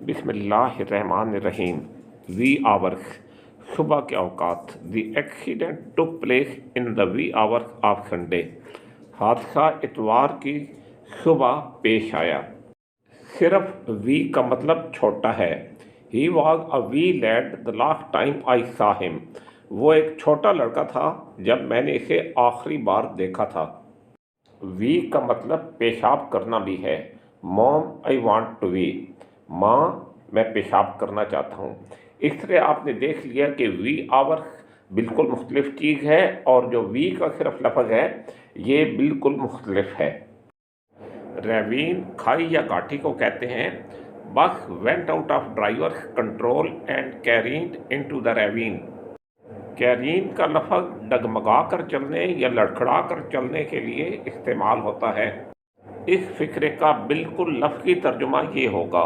बिस्मिल्लाहिर्रहमानिर्रहीम। We hours, सुबह के औकात। The accident took place in the wee hours of Sunday. हादसा इतवार की सुबह पेश आया। सिर्फ वी का मतलब छोटा है। He was a wee lad the last time I saw him. वो एक छोटा लड़का था जब मैंने इसे आखिरी बार देखा था। वी का मतलब पेशाब करना भी है। Mom I want to wee. माँ, मैं पेशाब करना चाहता हूँ। इस तरह आपने देख लिया कि वी आवर्स बिल्कुल मुख्तलिफ चीज़ है और जो वी का सिर्फ लफ्ज़ है ये बिल्कुल मुख्तलिफ है। रेवीन खाई या गाठी को कहते हैं। Bus went out of driver's control and carried into the ravine. Careen का लफ्ज़ डगमगा कर चलने या लड़खड़ा कर चलने के लिए इस्तेमाल होता है। इस फिक्रे का बिल्कुल लफ्ज़ी तर्जुमा ये होगा,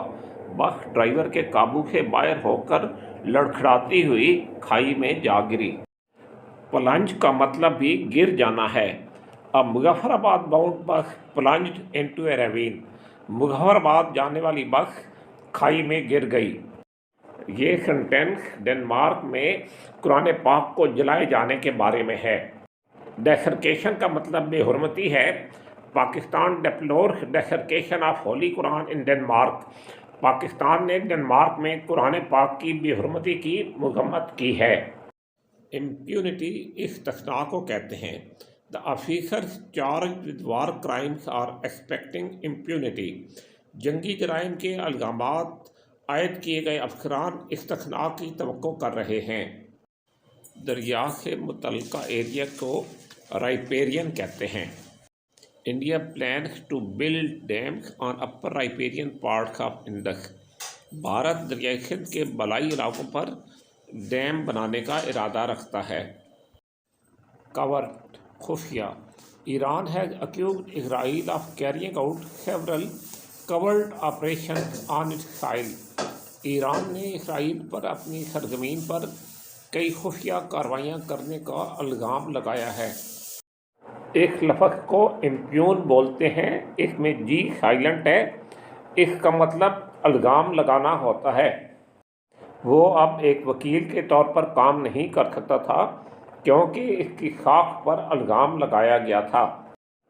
बस ड्राइवर के काबू से बाहर होकर लड़खड़ाती हुई खाई में जा गिरी। प्लंज का मतलब भी गिर जाना है। अब मुजफ्फराबाद बाउंड बस प्लंज्ड इनटू ए रेवीन। मुजफ्फराबाद जाने वाली बस खाई में गिर गई। ये सेंटेंस डेनमार्क में कुरान पाक को जलाए जाने के बारे में है। डेसरकेशन का मतलब बेहुरमती है। Pakistan deplores desecration of holy Quran in Denmark. Pakistan ने डेनमार्क में कुरान पाक की बेहुरमती की मजम्मत की है। इम्प्यूनिटी इस्तिस्ना को कहते हैं। The officers charge with war crimes are expecting impunity. जंगी जराइम के अलगामात आयद किए गए अफसरान इस्तिस्ना की तवक्को कर रहे हैं। दरिया से मुतल्लिका एरिया को राइपेरियन कहते हैं। India plans to build dams on upper riparian parts of Indus. Bharat दरियाई सिंध के बलाई इलाकों पर डैम बनाने का इरादा रखता है। कवर्ट खुफिया। Iran has accused Israel of carrying out several covert operation on its soil. Iran ने इसराइल पर अपनी सरजमीन पर कई खुफिया कार्रवाइयाँ करने का इल्ज़ाम लगाया है। इस लफ्ज़ को इम्प्यून बोलते हैं। इसमें जी साइलेंट है। इसका मतलब इल्ज़ाम लगाना होता है। वो अब एक वकील के तौर पर काम नहीं कर सकता था क्योंकि इसकी साख पर इल्ज़ाम लगाया गया था।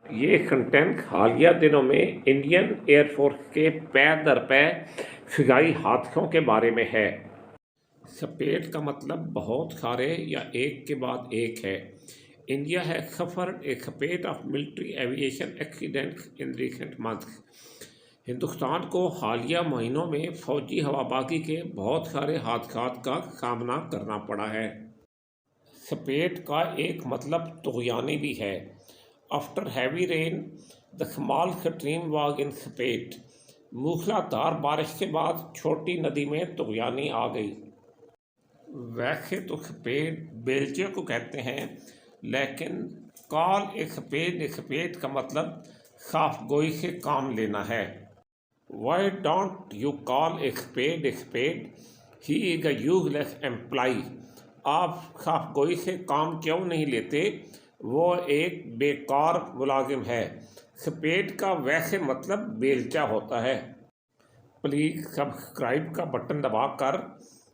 ये सेंटेंस हालिया दिनों में इंडियन एयरफोर्स के पै दर पै फ़िज़ाई हादसों के बारे में है। स्पेट का मतलब बहुत सारे या एक के बाद एक है। India has suffered A स्पेट of military aviation accidents in recent months. Hindustan को हालिया महीनों में फौजी हवाबाजी के बहुत सारे हादसात का सामना करना पड़ा है। स्पेट का एक मतलब तुग़यानी भी है। After heavy rain the small stream was in spate. मूसलाधार बारिश के बाद छोटी नदी में तुग़यानी आ गई। वैसे तो स्पेड बेलचे को कहते हैं, लेकिन कॉल ए स्पेड का मतलब साफ गोई से काम लेना है। Why don't you call a spade, he is a useless employee. आप साफ गोई से काम क्यों नहीं लेते, वो एक बेकार मुलाजिम है। स्पेड का वैसे मतलब बेलचा होता है। प्लीज़ सब्सक्राइब का बटन दबाकर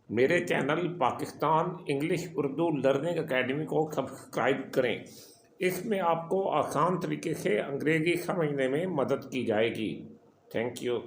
मेरे channel Pakistan English Urdu learning academy को सब्सक्राइब करें। इसमें आपको आसान तरीके से अंग्रेज़ी समझने में मदद की जाएगी। Thank you.